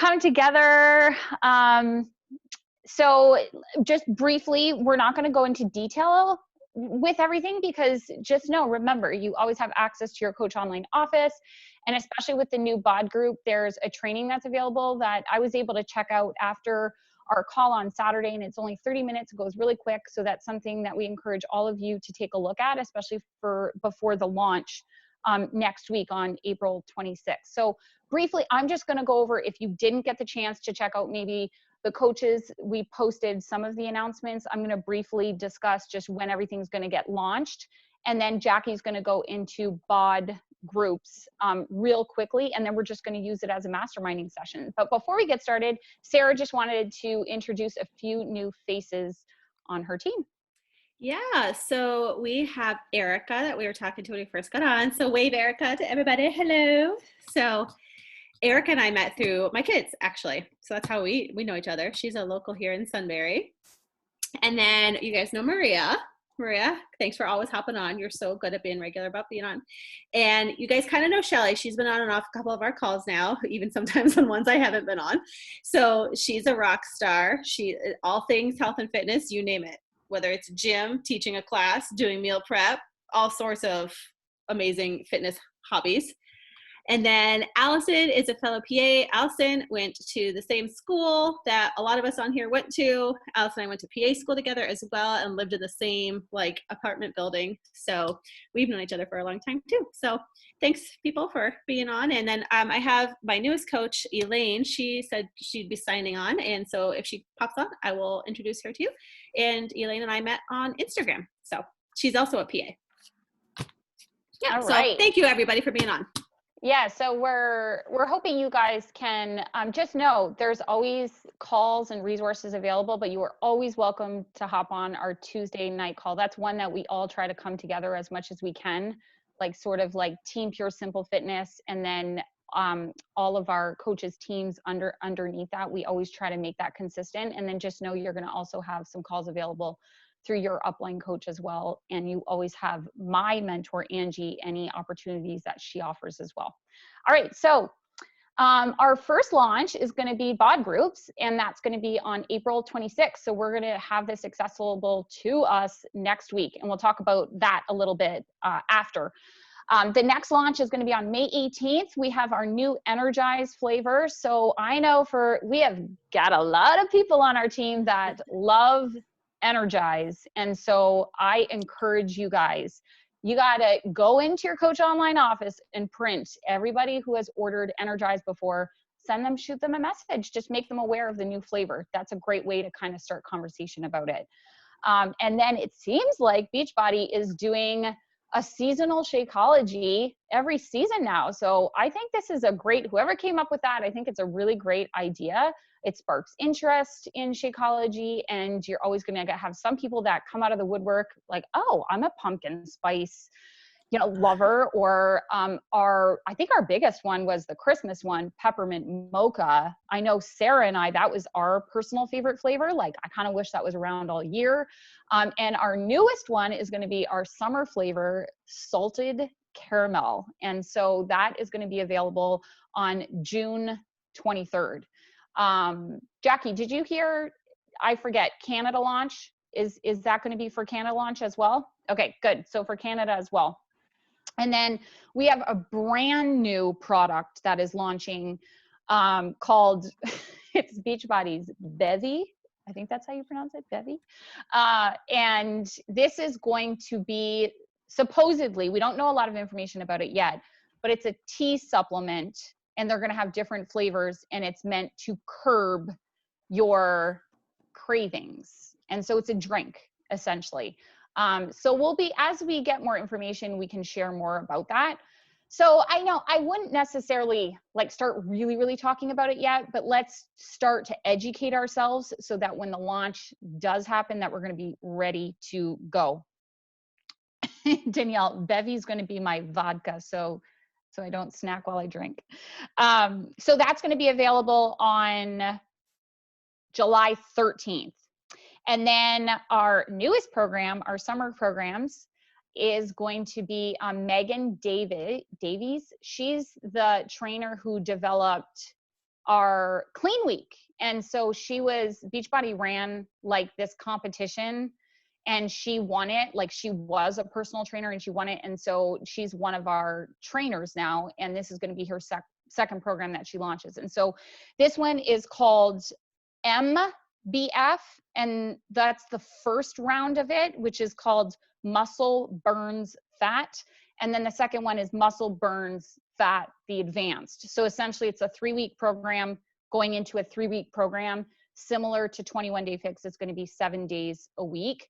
come together. So just briefly, we're not going to go into detail with everything because just remember, you always have access to your Coach Online office. And especially with the new BOD group, there's a training that's available that I was able to check out after our call on Saturday, and it's only 30 minutes. It goes really quick. So that's something that we encourage all of you to take a look at, especially before the launch next week on April 26th. So briefly, I'm just going to go over, if you didn't get the chance to check out maybe the coaches, we posted some of the announcements. I'm going to briefly discuss just when everything's going to get launched. And then Jackie's going to go into BOD groups real quickly, and then we're just going to use it as a masterminding session. But before we get started, Sarah just wanted to introduce a few new faces on her team. Yeah, so we have Erica that we were talking to when we first got on. So wave Erica to everybody. Hello. So Erica and I met through my kids, actually. So that's how we know each other. She's a local here in Sunbury. And then you guys know Maria. Maria, thanks for always hopping on. You're so good at being regular about being on. And you guys kind of know Shelly. She's been on and off a couple of our calls now, even sometimes on ones I haven't been on. So she's a rock star. She, all things health and fitness, you name it. Whether it's gym, teaching a class, doing meal prep, all sorts of amazing fitness hobbies. And then Allison is a fellow PA. Allison went to the same school that a lot of us on here went to. Allison and I went to PA school together as well and lived in the same apartment building. So we've known each other for a long time too. So thanks people for being on. And then I have my newest coach, Elaine. She said she'd be signing on. And so if she pops on, I will introduce her to you. And Elaine and I met on Instagram. So she's also a PA. Yeah, all right. So thank you everybody for being on. Yeah, so we're hoping you guys can just know there's always calls and resources available, but you are always welcome to hop on our Tuesday night call. That's one that we all try to come together as much as we can, sort of like Team Pure Simple Fitness, and then all of our coaches' teams underneath that. We always try to make that consistent, and then just know you're going to also have some calls available through your upline coach as well. And you always have my mentor, Angie, any opportunities that she offers as well. All right, so our first launch is going to be BOD groups, and that's going to be on April 26th. So we're going to have this accessible to us next week, and we'll talk about that a little bit after. The next launch is going to be on May 18th. We have our new Energize flavor. So I know we have got a lot of people on our team that love Energize. And so I encourage you guys, you got to go into your Coach Online office and print everybody who has ordered Energize before, shoot them a message, just make them aware of the new flavor. That's a great way to kind of start conversation about it. And then it seems like Beachbody is doing a seasonal Shakeology every season now. So I think this is whoever came up with that, I think it's a really great idea. It sparks interest in Shakeology, and you're always going to have some people that come out of the woodwork like, oh, I'm a pumpkin spice, lover, or I think our biggest one was the Christmas one, peppermint mocha. I know Sarah and I, that was our personal favorite flavor. I kind of wish that was around all year. And our newest one is going to be our summer flavor, salted caramel. And so that is going to be available on June 23rd. Jackie, did you hear, I forget, Canada launch? Is that going to be for Canada launch as well? Okay, good. So for Canada as well. And then we have a brand new product that is launching called, it's Beachbody's Bevy. I think that's how you pronounce it, Bevy. And this is going to be, supposedly, we don't know a lot of information about it yet, but it's a tea supplement, and they're going to have different flavors, and it's meant to curb your cravings. And so it's a drink, essentially. So as we get more information, we can share more about that. So I know I wouldn't necessarily start really, really talking about it yet, but let's start to educate ourselves so that when the launch does happen, that we're going to be ready to go. Danielle, Bevy's going to be my vodka, so I don't snack while I drink. So that's going to be available on July 13th. And then our newest program, our summer programs, is going to be Megan Davies. She's the trainer who developed our clean week. And so Beachbody ran like this competition and she won it. Like she was a personal trainer and she won it. And so she's one of our trainers now. And this is going to be her second program that she launches. And so this one is called MBF. And that's the first round of it, which is called Muscle Burns Fat. And then the second one is Muscle Burns Fat, the Advanced. So essentially it's a 3-week program going into a 3-week program, similar to 21 Day Fix. It's going to be 7 days a week.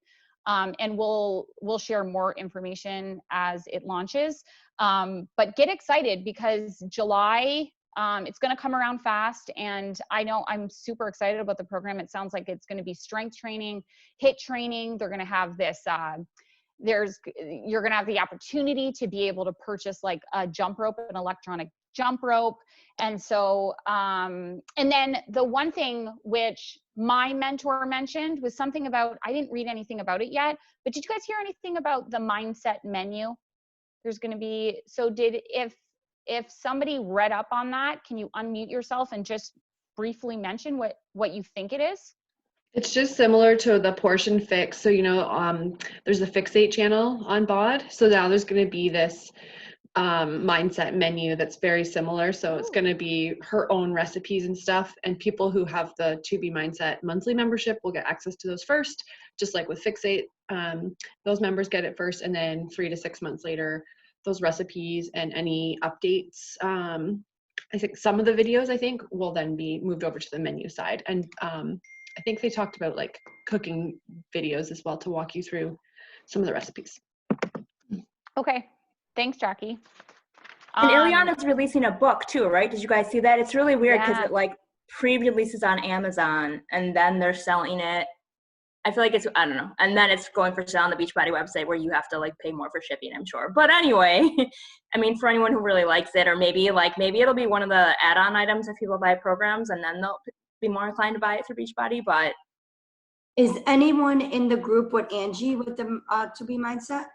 And we'll share more information as it launches. But get excited because July, it's going to come around fast. And I know I'm super excited about the program. It sounds like it's going to be strength training, HIIT training. They're going to have this, you're going to have the opportunity to be able to purchase like a jump rope, an electronic jump rope. And so, and then the one thing which my mentor mentioned was something about, I didn't read anything about it yet, but did you guys hear anything about the mindset menu? There's going to be, so if somebody read up on that, can you unmute yourself and just briefly mention what you think it is? It's just similar to the portion fix. So, there's a Fixate channel on BOD. So now there's going to be this mindset menu that's very similar. So it's going to be her own recipes and stuff. And people who have the 2B Mindset monthly membership will get access to those first, just like with Fixate. Those members get it first, and then 3 to 6 months later, those recipes and any updates. I think some of the videos will then be moved over to the menu side. And I think they talked about like cooking videos as well to walk you through some of the recipes. Okay. Thanks, Jackie. And Ileana's releasing a book too, right? Did you guys see that? It's really weird because it like pre-releases on Amazon and then they're selling it. I feel like it's, I don't know. And then it's going for sale on the Beachbody website where you have to like pay more for shipping, I'm sure. But anyway, I mean, for anyone who really likes it, or maybe it'll be one of the add-on items if people buy programs and then they'll be more inclined to buy it through Beachbody. But is anyone in the group with Angie with the 2B Mindset?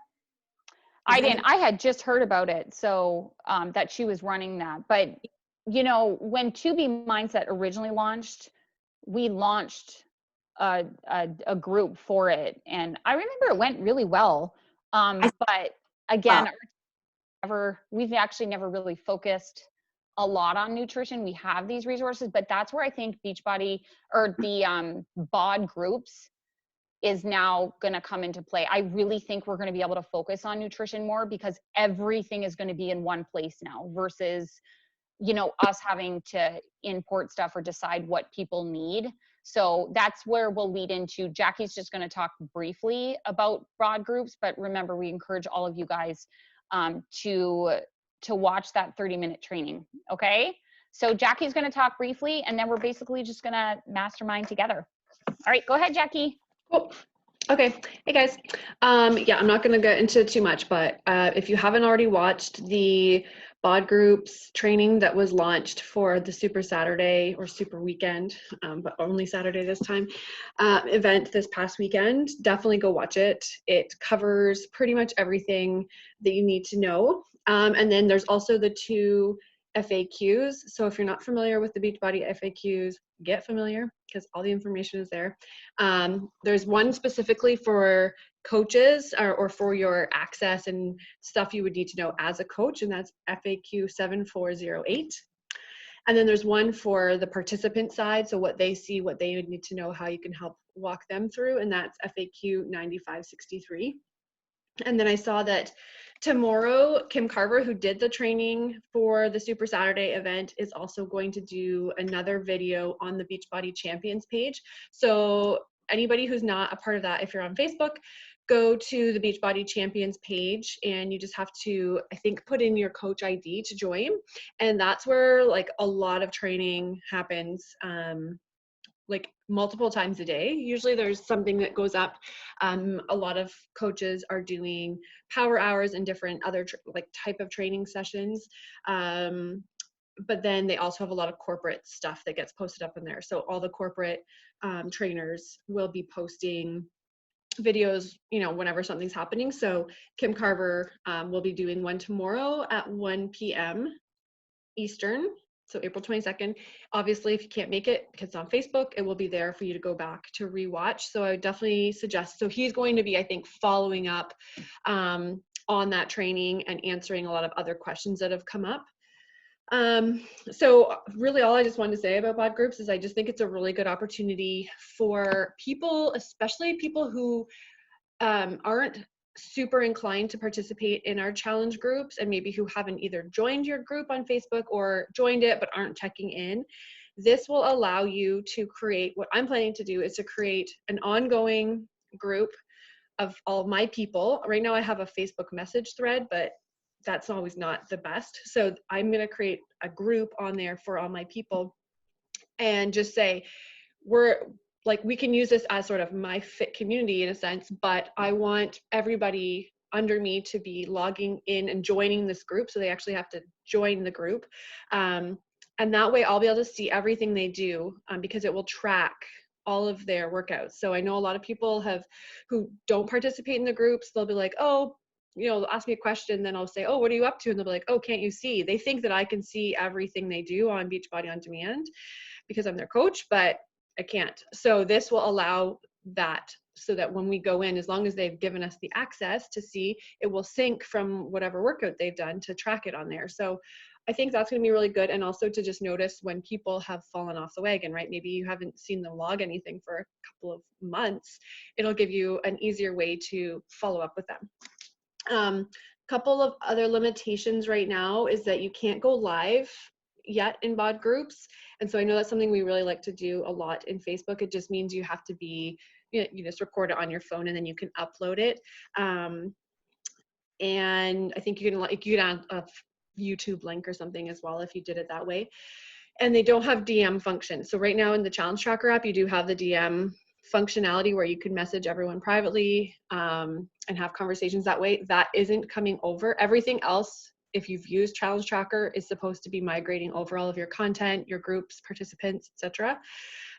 I didn't. I had just heard about it, so that she was running that. But when 2B Mindset originally launched, we launched a group for it, and I remember it went really well. But again, we've actually never really focused a lot on nutrition. We have these resources, but that's where I think Beachbody or the BOD groups is now going to come into play. I really think we're going to be able to focus on nutrition more because everything is going to be in one place now versus, us having to import stuff or decide what people need. So that's where we'll lead into. Jackie's just going to talk briefly about BOD groups, but remember, we encourage all of you guys to watch that 30-minute training. Okay. So Jackie's going to talk briefly and then we're basically just going to mastermind together. All right, go ahead, Jackie. Cool. Okay. Hey guys. I'm not going to get into too much, but if you haven't already watched the BOD groups training that was launched for the Super Saturday or Super Weekend, but only Saturday this time, event this past weekend, definitely go watch it. It covers pretty much everything that you need to know. And then there's also the 2 FAQs. So if you're not familiar with the Beachbody FAQs, get familiar because all the information is there. There's one specifically for coaches or for your access and stuff you would need to know as a coach, and that's FAQ 7408. And then there's one for the participant side, so what they see, what they would need to know, how you can help walk them through, and that's FAQ 9563. And then I saw that tomorrow, Kim Carver, who did the training for the Super Saturday event, is also going to do another video on the Beachbody Champions page. So anybody who's not a part of that, if you're on Facebook, go to the Beachbody Champions page and you just have to, I think, put in your coach ID to join. And that's where like a lot of training happens. Like multiple times a day. Usually there's something that goes up. A lot of coaches are doing power hours and different other type of training sessions. But then they also have a lot of corporate stuff that gets posted up in there. So all the corporate trainers will be posting videos, whenever something's happening. So Kim Carver will be doing one tomorrow at 1 p.m. Eastern. So April 22nd. Obviously, if you can't make it because it's on Facebook, it will be there for you to go back to rewatch. So I would definitely suggest, so he's going to be, I think, following up on that training and answering a lot of other questions that have come up. So really all I just wanted to say about BOD groups is I just think it's a really good opportunity for people, especially people who aren't super inclined to participate in our challenge groups and maybe who haven't either joined your group on Facebook or joined it but aren't checking in. This will allow you to create, what I'm planning to do is to create an ongoing group of all of my people. Right now I have a Facebook message thread, but that's always not the best. So I'm going to create a group on there for all my people and just say, we can use this as sort of my fit community in a sense, but I want everybody under me to be logging in and joining this group. So they actually have to join the group. And that way I'll be able to see everything they do because it will track all of their workouts. So I know a lot of people who don't participate in the groups, they'll be like, oh, they'll ask me a question, then I'll say, oh, what are you up to? And they'll be like, oh, can't you see? They think that I can see everything they do on Beachbody On Demand because I'm their coach, but I can't. So this will allow that so that when we go in, as long as they've given us the access to see, it will sync from whatever workout they've done to track it on there. So I think that's going to be really good. And also to just notice when people have fallen off the wagon, right? Maybe you haven't seen them log anything for a couple of months. It'll give you an easier way to follow up with them. Couple of other limitations right now is that you can't go live yet in BOD groups. And so I know that's something we really like to do a lot in Facebook. It just means you have to be, you just record it on your phone and then you can upload it. And I think you can add a YouTube link or something as well if you did it that way. And they don't have DM function. So right now in the Challenge Tracker app, you do have the DM functionality where you can message everyone privately and have conversations that way. That isn't coming over. Everything else, if you've used Challenge Tracker, is supposed to be migrating over all of your content, your groups, participants, etc.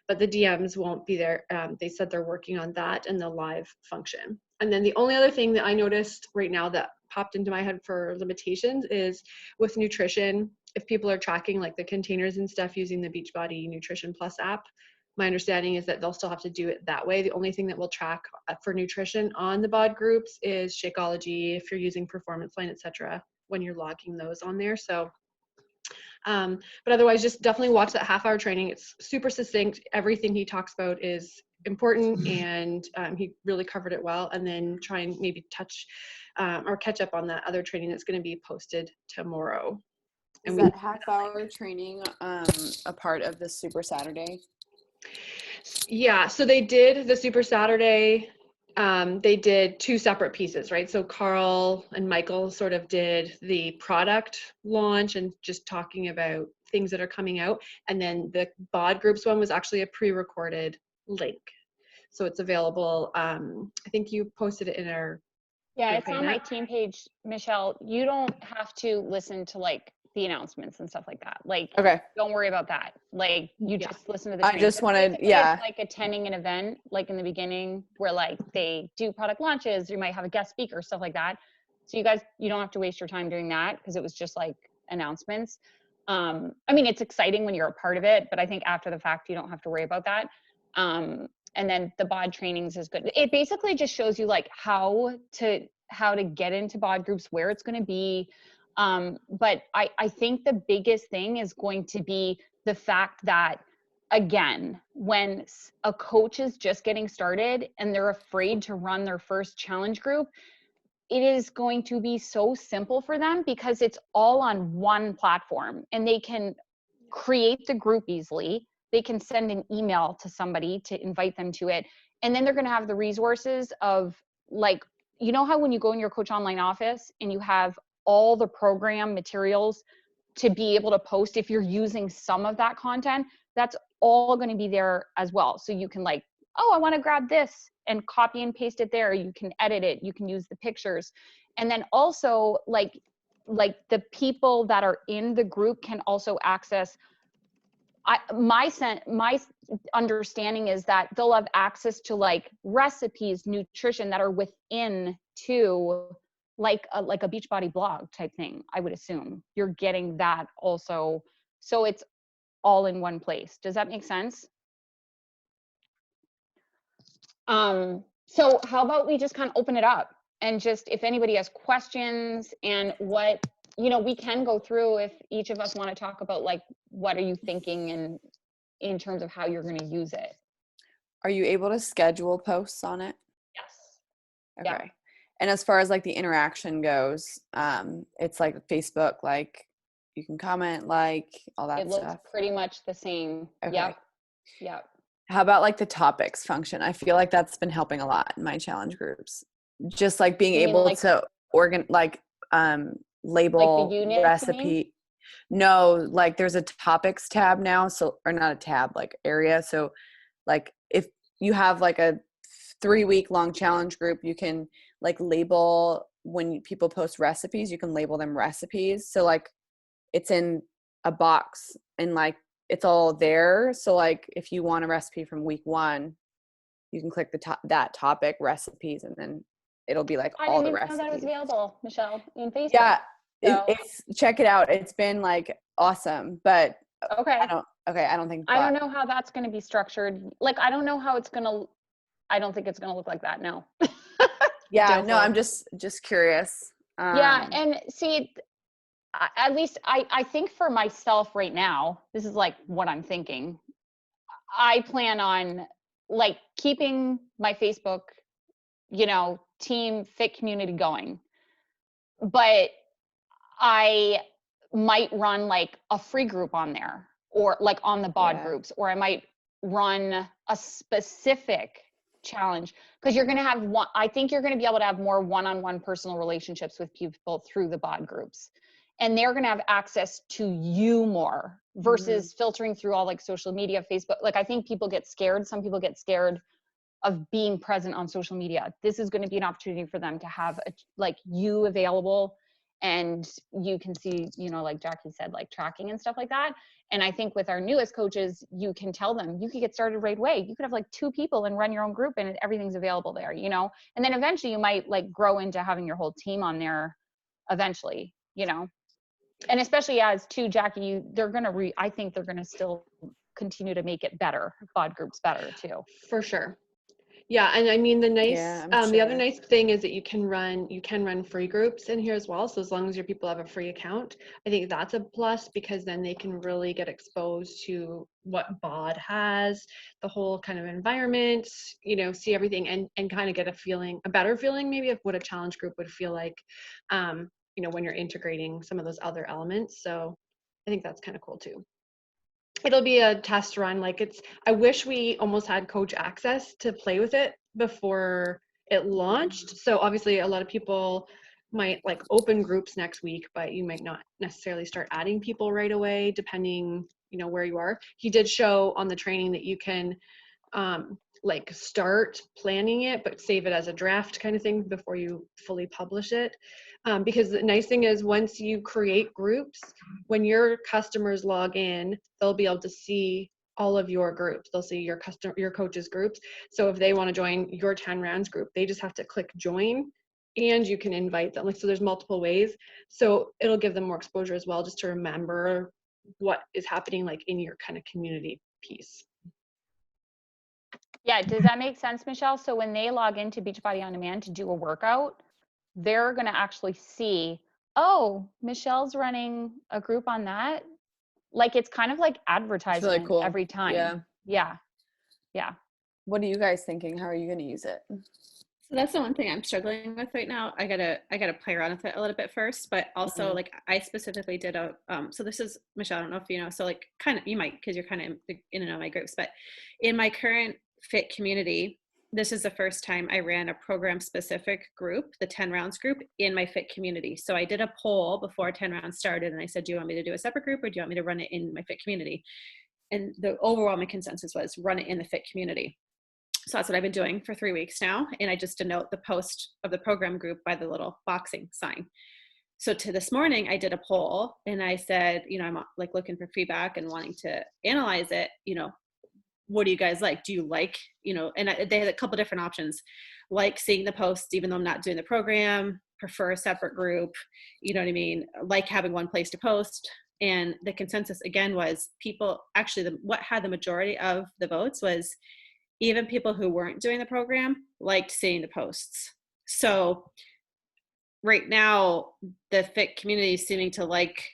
But the DMs won't be there. They said they're working on that and the live function. And then the only other thing that I noticed right now that popped into my head for limitations is with nutrition. If people are tracking like the containers and stuff using the Beachbody Nutrition Plus app, my understanding is that they'll still have to do it that way. The only thing that will track for nutrition on the BOD groups is Shakeology, if you're using Performance Line, etc., when you're logging those on there. So, but otherwise, just definitely watch that half-hour training. It's super succinct. Everything he talks about is important, and he really covered it well. And then try and maybe touch or catch up on that other training that's going to be posted tomorrow. Is that half-hour training a part of the Super Saturday? Yeah, so they did the Super Saturday. They did two separate pieces, right? So Carl and Michael sort of did the product launch and just talking about things that are coming out. And then the BOD groups one was actually a pre-recorded link. So it's available. I think you posted it in our it's on my team page, Michelle. You don't have to listen to like the announcements and stuff like that. Like, okay, don't worry about that. Like, you just listen to the I just wanted, it's like attending an event, like in the beginning where like they do product launches, you might have a guest speaker, stuff like that. So you guys, you don't have to waste your time doing that because it was just like announcements. I mean, it's exciting when you're a part of it, but I think after the fact, you don't have to worry about that. And then the BOD trainings is good. It basically just shows you like how to get into BOD groups, where it's going to be. But I think the biggest thing is going to be the fact that, again, when a coach is just getting started and they're afraid to run their first challenge group, it is going to be so simple for them because it's all on one platform and they can create the group easily. They can send an email to somebody to invite them to it. And then they're going to have the resources of like, you know how when you go in your Coach Online office and you have all the program materials to be able to post, if you're using some of that content, that's all going to be there as well. So you can like, oh, I want to grab this and copy and paste it there. You can edit it. You can use the pictures. And then also like the people that are in the group can also access, my understanding is that they'll have access to like recipes, nutrition that are within to like a Beachbody blog type thing. I would assume you're getting that also so it's all in one place. Does that make sense? So how about we just kind of open it up, and just, if anybody has questions, and what, we can go through, if each of us want to talk about, like, what are you thinking, and in terms of how you're going to use it. Are you able to schedule posts on it? Yes. Okay. Yeah. And as far as like the interaction goes, it's like Facebook, like you can comment, like all that It looks stuff. pretty much the same. Okay. Yep. How about like the topics function? I feel like that's been helping a lot in my challenge groups. Just like being You mean able like- to label units, recipe. No, like there's a topics tab now, so, or not a tab, like area. So like if you have like a 3-week long challenge group, you can like label, when people post recipes, you can label them recipes. So like it's in a box, and like it's all there. So like if you want a recipe from week 1, you can click that topic recipes, and then it'll be like all the recipes. I didn't even know that was available, Michelle, in Facebook. Yeah, So. it's check it out. It's been like awesome, but Okay. I don't think. I don't know how that's going to be structured. Like, I don't know how it's going to. I don't think it's going to look like that. No. Yeah, Doubtful. no, I'm just curious. Yeah, and see, at least I think for myself right now, this is like what I'm thinking. I plan on like keeping my Facebook, team fit community going, but I might run like a free group on there, or like on the BOD groups, or I might run a specific challenge, because you're going to have I think you're going to be able to have more one-on-one personal relationships with people through the BOD groups, and they're going to have access to you more versus filtering through all like social media, Facebook. Like, I think people get scared. Some people get scared of being present on social media. This is going to be an opportunity for them to have you available, and you can see, like Jackie said, like tracking and stuff like that. And I think with our newest coaches, you can tell them, you could get started right away. You could have like 2 people and run your own group, and everything's available there, and then eventually you might like grow into having your whole team on there eventually, and especially as too, Jackie, I think they're going to still continue to make it better, BOD groups better too. For sure. Yeah, and I mean the the other nice thing is that you can run free groups in here as well. So as long as your people have a free account, I think that's a plus, because then they can really get exposed to what BOD has, the whole kind of environment, see everything, and kind of get a better feeling maybe of what a challenge group would feel like, when you're integrating some of those other elements. So I think that's kind of cool too. It'll be a test run. I wish we almost had coach access to play with it before it launched. So obviously a lot of people might like open groups next week, but you might not necessarily start adding people right away, depending, where you are. He did show on the training that you can start planning it, but save it as a draft kind of thing before you fully publish it. Because the nice thing is, once you create groups, when your customers log in, they'll be able to see all of your groups. They'll see your coaches' groups. So if they want to join your 10 rounds group, they just have to click join, and you can invite them. So there's multiple ways. So it'll give them more exposure as well, just to remember what is happening in your kind of community piece. Yeah, does that make sense, Michelle? So when they log into Beachbody On Demand to do a workout, they're going to actually see, oh, Michelle's running a group on that. It's kind of like advertisement really cool. every time. Yeah. What are you guys thinking? How are you going to use it? So that's the one thing I'm struggling with right now. I gotta play around with it a little bit first, but also I specifically did so this is, Michelle, I don't know if you know, so kind of, you might, because you're kind of in and out of my groups, but in my current fit community, this is the first time I ran a program specific group, the 10 rounds group, in my fit community. So I did a poll before 10 rounds started, and I said, do you want me to do a separate group, or do you want me to run it in my fit community? And the overwhelming consensus was run it in the fit community. So that's what I've been doing for 3 weeks now. And I just denote the post of the program group by the little boxing sign. So to this morning, I did a poll, and I said, I'm looking for feedback and wanting to analyze it. What do you guys like? Do you like, and they had a couple different options, like seeing the posts, even though I'm not doing the program, prefer a separate group, you know what I mean? Like having one place to post, And the consensus again was people actually what had the majority of the votes was even people who weren't doing the program liked seeing the posts. So right now the fit community is seeming to like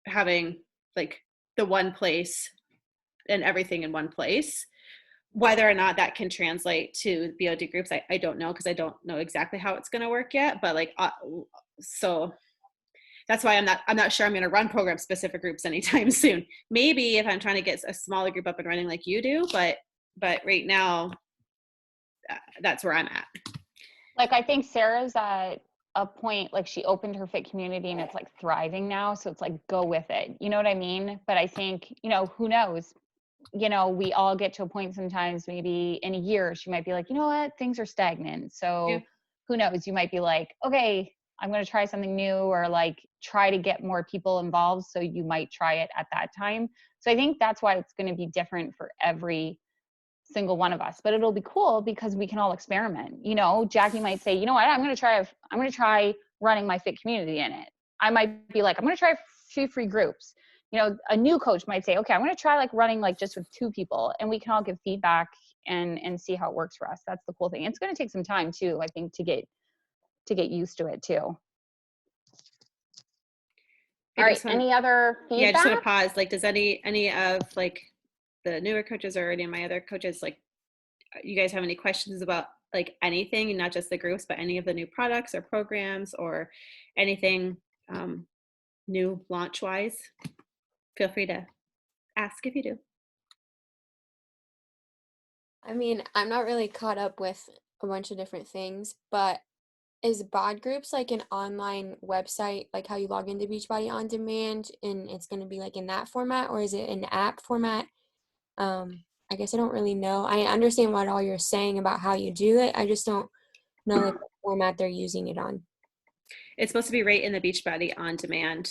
having like the one place and everything in one place. Whether or not that can translate to BOD groups, I don't know, because I don't know exactly how it's going to work yet. But like, so that's why I'm not sure I'm going to run program specific groups anytime soon. Maybe if I'm trying to get a smaller group up and running like you do, but right now, that's where I'm at. Like, I think Sarah's at a point, like she opened her fit community and it's like thriving now. So it's like, go with it. You know what I mean? But I think, you know, who knows? You know, we all get to a point sometimes, maybe in a year, she might be like, you know what, things are stagnant. So who knows? You might be like, okay, I'm going to try something new, or like try to get more people involved. So you might try it at that time. So I think that's why it's going to be different for every single one of us, but it'll be cool because we can all experiment. You know, Jackie might say, you know what, I'm going to try running my fit community in it. I might be like, I'm going to try 2 free groups. You know, a new coach might say, okay, I'm going to try like running like just with 2 people, and we can all give feedback and see how it works for us. That's the cool thing. It's going to take some time too, I think, to get used to it too. All right. Any other feedback? Yeah, just want to pause. Like, does any of like the newer coaches or any of my other coaches, like, you guys have any questions about like anything, and not just the groups, but any of the new products or programs or anything new launch wise? Feel free to ask if you do. I mean, I'm not really caught up with a bunch of different things, but is BOD Groups like an online website, like how you log into Beachbody On Demand, and it's going to be like in that format, or is it an app format? I guess I don't really know. I understand what all you're saying about how you do it. I just don't know like what format they're using it on. It's supposed to be right in the Beachbody On Demand,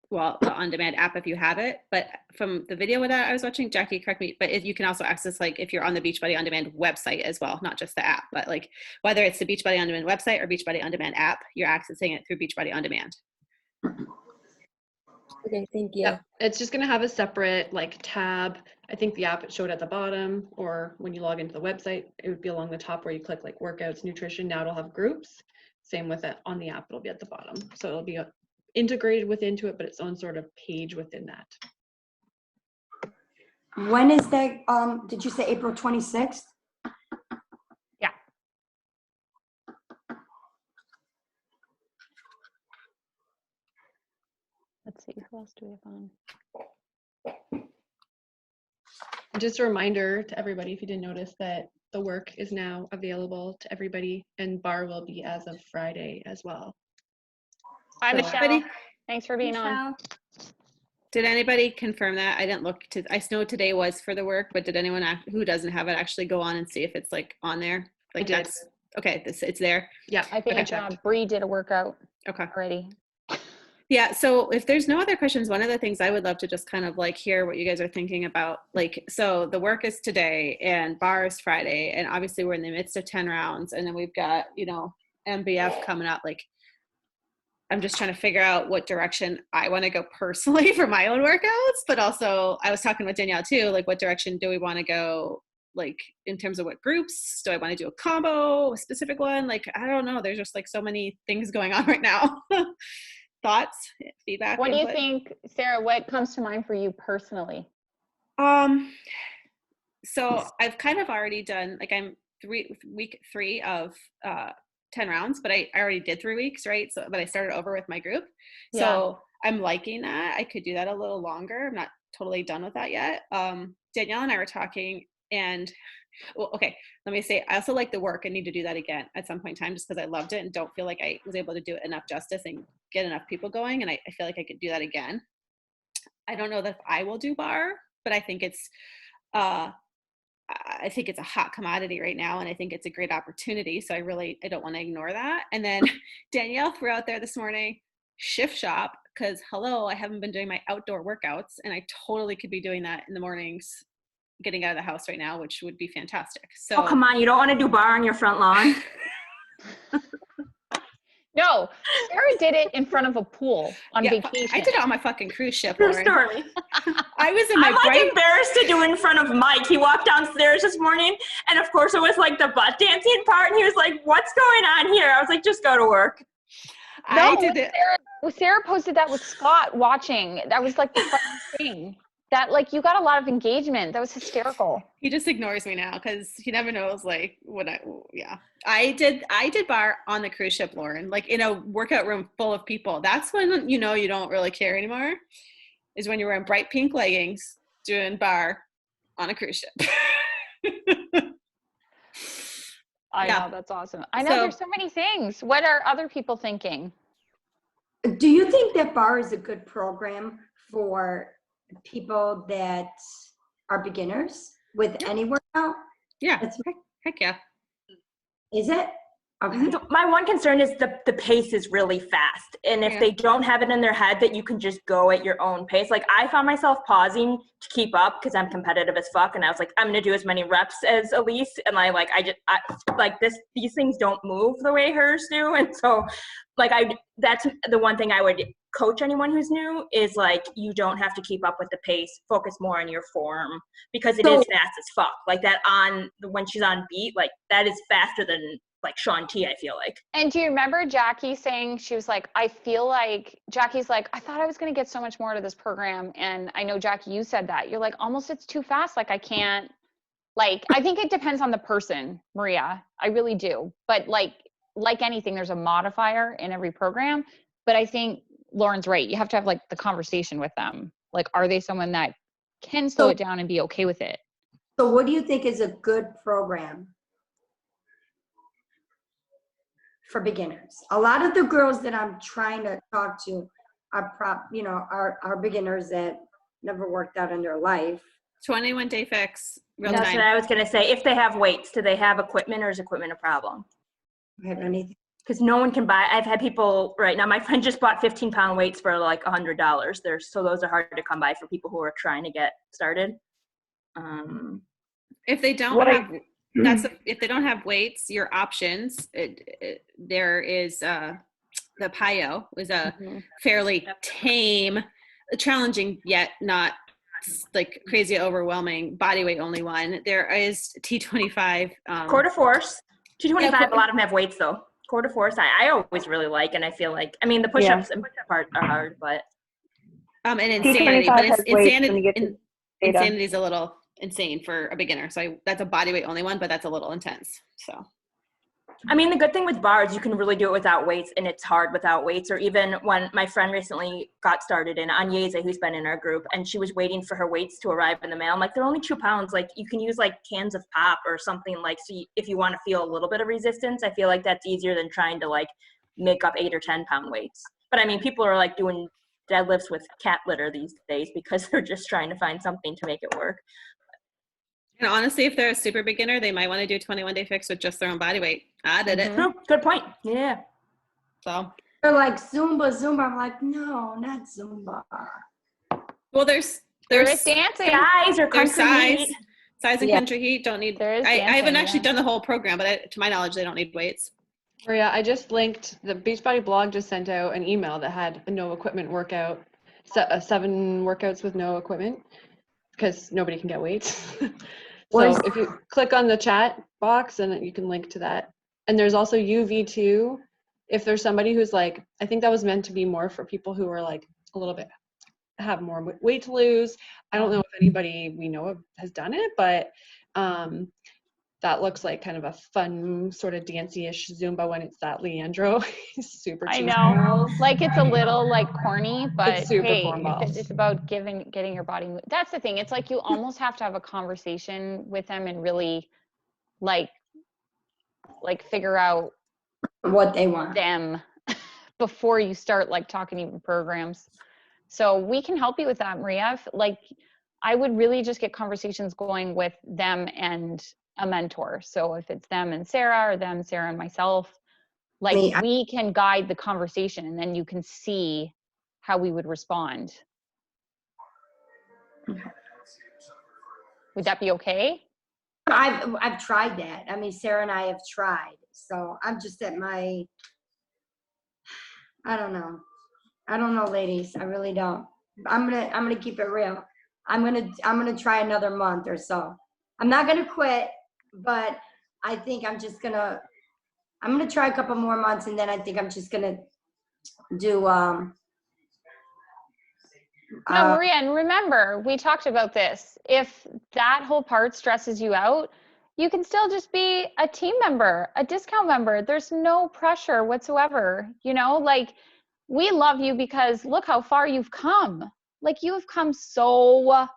well, the On Demand app if you have it. But from the video that I was watching, Jackie, correct me, but you can also access, like, if you're on the Beachbody On Demand website as well, not just the app, but like whether it's the Beachbody On Demand website or Beachbody On Demand app, you're accessing it through Beachbody On Demand. Okay, thank you. Yep. It's just going to have a separate like tab. I think the app it showed at the bottom, or when you log into the website, it would be along the top where you click like workouts, nutrition. Now it'll have groups. Same with it on the app, it'll be at the bottom. So it'll be integrated into it, but its own sort of page within that. When is that? Did you say April 26th? Yeah. Let's see, who else do we have on? Just a reminder to everybody, if you didn't notice, that the work is now available to everybody, and bar will be as of Friday as well. Hi, So, Michelle. Thanks for being on. Did anybody confirm that? I didn't look to, I know today was for the work, but did anyone who doesn't have it actually go on and see if it's like on there? Like, I did. Okay, it's there. Yeah, I think Bree did a workout already. Yeah, so if there's no other questions, one of the things I would love to just kind of like hear what you guys are thinking about. Like, so the work is today and bar is Friday, and obviously we're in the midst of 10 rounds, and then we've got, you know, MBF coming up. Like, I'm just trying to figure out what direction I want to go personally for my own workouts, but also I was talking with Danielle too, like what direction do we want to go, like in terms of what groups? Do I want to do a combo, a specific one? Like, I don't know. There's just like so many things going on right now. Thoughts, feedback? What do you think, Sarah, what comes to mind for you personally? So I've kind of already done, like, I'm week 3 of 10 rounds, but I already did 3 weeks, right? So, but I started over with my group. Yeah. So I'm liking that. I could do that a little longer. I'm not totally done with that yet. Danielle and I were talking, and well, okay, let me say, I also like the work. I need to do that again at some point in time, just because I loved it and don't feel like I was able to do it enough justice and get enough people going. And I feel like I could do that again. I don't know that I will do bar, but I think it's a hot commodity right now, and I think it's a great opportunity. So I don't want to ignore that. And then Danielle threw out there this morning, shift shop, because hello, I haven't been doing my outdoor workouts, and I totally could be doing that in the mornings, getting out of the house right now, which would be fantastic. So, oh, come on, you don't want to do bar on your front lawn? No, Sarah did it in front of a pool on vacation. I did it on my fucking cruise ship, True Lauren. story. I was in my I'm like bright. embarrassed to do it in front of Mike. He walked downstairs this morning, and of course it was like the butt dancing part, and he was like, "What's going on here?" I was like, "Just go to work." I did it. Sarah posted that with Scott watching. That was like the funniest thing. That like you got a lot of engagement. That was hysterical. He just ignores me now because he never knows like what I did bar on the cruise ship, Lauren, like in a workout room full of people. That's when you know you don't really care anymore, is when you're wearing bright pink leggings doing bar on a cruise ship. I know, that's awesome. I know there's so many things. What are other people thinking? Do you think that bar is a good program for people that are beginners with any workout? Yeah. Heck yeah. Is it? Okay. My one concern is the pace is really fast. And if they don't have it in their head that you can just go at your own pace, like I found myself pausing to keep up because I'm competitive as fuck. And I was like, I'm going to do as many reps as Elise. And I like these things don't move the way hers do. And so like, that's the one thing I would coach anyone who's new is like, you don't have to keep up with the pace, focus more on your form because it is fast as fuck. Like that when she's on beat, like that is faster than like Shaun T, I feel like. And do you remember Jackie saying, she was like, Jackie's like, I thought I was going to get so much more out of this program. And I know, Jackie, you said that. You're like, almost it's too fast. Like I can't, like, I think it depends on the person, Maria. I really do. But like anything, there's a modifier in every program. But I think Lauren's right. You have to have like the conversation with them. Like, are they someone that can slow it down and be okay with it? So what do you think is a good program for beginners? A lot of the girls that I'm trying to talk to are beginners that never worked out in their life. 21 Day Fix. That's what I was going to say. If they have weights, do they have equipment or is equipment a problem? I have anything. Because no one can buy. I've had people right now. My friend just bought 15-pound weights for like $100. So those are hard to come by for people who are trying to get started. If they don't have if they don't have weights, your options, there is the PiYo is a fairly tame, challenging yet not like crazy overwhelming body weight only one. There is T25. Quarter force. T25, a lot of them have weights though. Quarter force, I always really like, and I feel like, I mean, the push-ups part are hard, but. And insanity, but insanity is a little insane for a beginner. So that's a body weight only one, but that's a little intense. So. I mean, the good thing with bars, you can really do it without weights, and it's hard without weights. Or even when my friend recently got started in Agnese, who's been in our group, and she was waiting for her weights to arrive in the mail. I'm like, they're only 2 pounds. Like, you can use like cans of pop or something like. So if you want to feel a little bit of resistance, I feel like that's easier than trying to like make up 8 or 10 pound weights. But I mean, people are like doing deadlifts with cat litter these days because they're just trying to find something to make it work. And honestly, if they're a super beginner, they might want to do 21 Day Fix with just their own body weight. I did it. Oh, good point. Yeah. So They're like Zumba. I'm like, no, not Zumba. Well, there's dancing. Size or country size and country heat don't need. I haven't actually done the whole program, but to my knowledge, they don't need weights. Maria, I just linked the Beachbody blog. Just sent out an email that had a no equipment workout, 7 workouts with no equipment, because nobody can get weights. So if you click on the chat box, and you can link to that. And there's also UV2. If there's somebody who's like, I think that was meant to be more for people who are like a little bit, have more weight to lose. I don't know if anybody we know of has done it, but that looks like kind of a fun sort of dancey-ish Zumba when it's that Leandro. Super cheesy. I know, like it's a little like corny, but it's super hey, cornballs. it's about getting your body. That's the thing. It's like you almost have to have a conversation with them and really like figure out what they want them before you start like talking even programs. So we can help you with that, Maria. Like I would really just get conversations going with them and a mentor. So if it's them and Sarah, or them, Sarah and myself, like we can guide the conversation, and then you can see how we would respond. Would that be okay? I've tried that. I mean, Sarah and I have tried. So I'm just at my I don't know, ladies. I really don't. I'm gonna keep it real. I'm gonna try another month or so. I'm not gonna quit, but I think I'm gonna try a couple more months, and then I think I'm just gonna do No, Maria, and remember, we talked about this. If that whole part stresses you out, you can still just be a team member, a discount member. There's no pressure whatsoever. You know, like we love you because look how far you've come. Like you have come so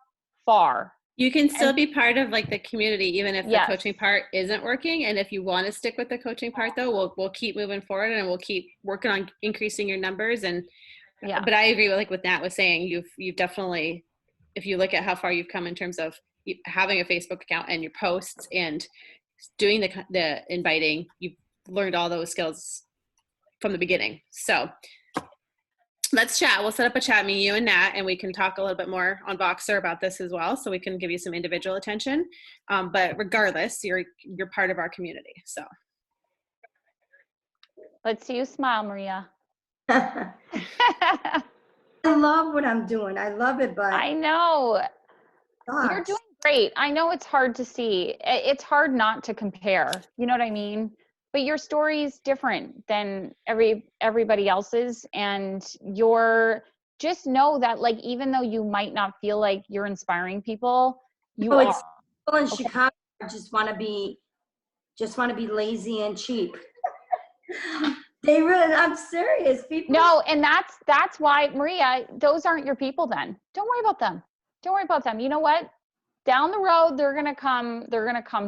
far. You can still be part of like the community, even if the Yes. coaching part isn't working. And if you want to stick with the coaching part, though, we'll keep moving forward and we'll keep working on increasing your numbers. And Yeah. But I agree with like what Nat was saying. You've definitely, if you look at how far you've come in terms of having a Facebook account and your posts and doing the inviting, you've learned all those skills from the beginning. So let's chat. We'll set up a chat, me, you, and Nat, and we can talk a little bit more on Voxer about this as well, so we can give you some individual attention. But regardless, you're part of our community. So Let's see you smile, Maria. I love what I'm doing. I love it, but I know. You're sucks. doing great. I know it's hard to see. It's hard not to compare. You know what I mean? But your story is different than everybody else's, and just know that like even though you might not feel like you're inspiring people, you People are. People in Chicago just want to be lazy and cheap. They really, I'm serious. People. No, and that's why, Maria, those aren't your people then. Don't worry about them. Don't worry about them. You know what? Down the road, they're going to come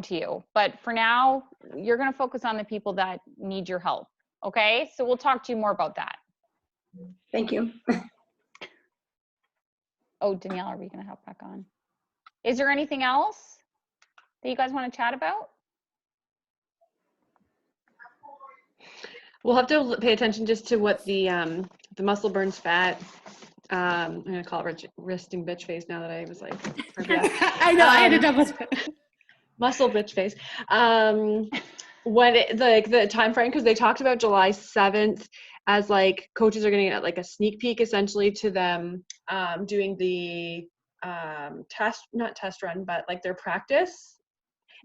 to you. But for now, you're going to focus on the people that need your help. Okay? So we'll talk to you more about that. Thank you. Oh, Danielle, are we going to hop back on? Is there anything else that you guys want to chat about? We'll have to pay attention just to what the muscle burns fat. I'm gonna call it resting bitch face now that I was like, I know, I had to double muscle bitch face. When the time frame, because they talked about July 7th as like coaches are gonna get like a sneak peek essentially to them doing the not test run, but like their practice,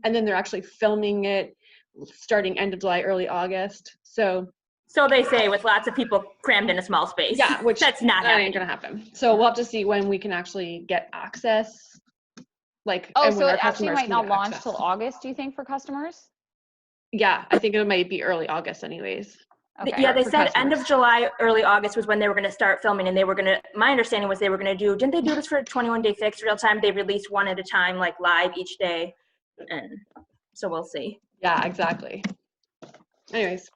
and then they're actually filming it starting end of July, early August. So they say, with lots of people crammed in a small space. Yeah, which that's not that ain't gonna happen. So we'll have to see when we can actually get access. Like, Oh, and so when our it actually customers might can not get launch access. till August, do you think, for customers? Yeah, I think it might be early August anyways. Okay. Yeah, they For said customers. end of July, early August was when they were going to start filming, and my understanding was they were going to do, didn't they do this for a 21-day fix real time? They released one at a time, like live each day. And so we'll see. Yeah, exactly. Anyways.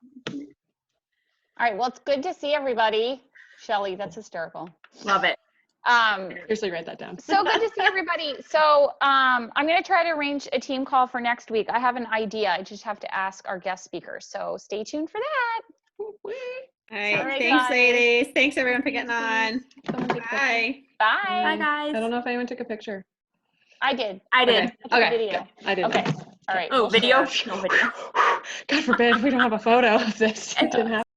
All right. Well, it's good to see everybody. Shelly, that's hysterical. Love it. Seriously, write that down. So good to see everybody. So I'm going to try to arrange a team call for next week. I have an idea. I just have to ask our guest speakers. So stay tuned for that. All right. All right, Thanks, guys. ladies. Thanks, everyone, for getting on. Bye. Bye. Bye, guys. I don't know if anyone took a picture. I did. I did. Okay. I took a video. Good. I did. Okay. All right. Oh, we'll video? share. No video. God forbid we don't have a photo of this. It didn't happen.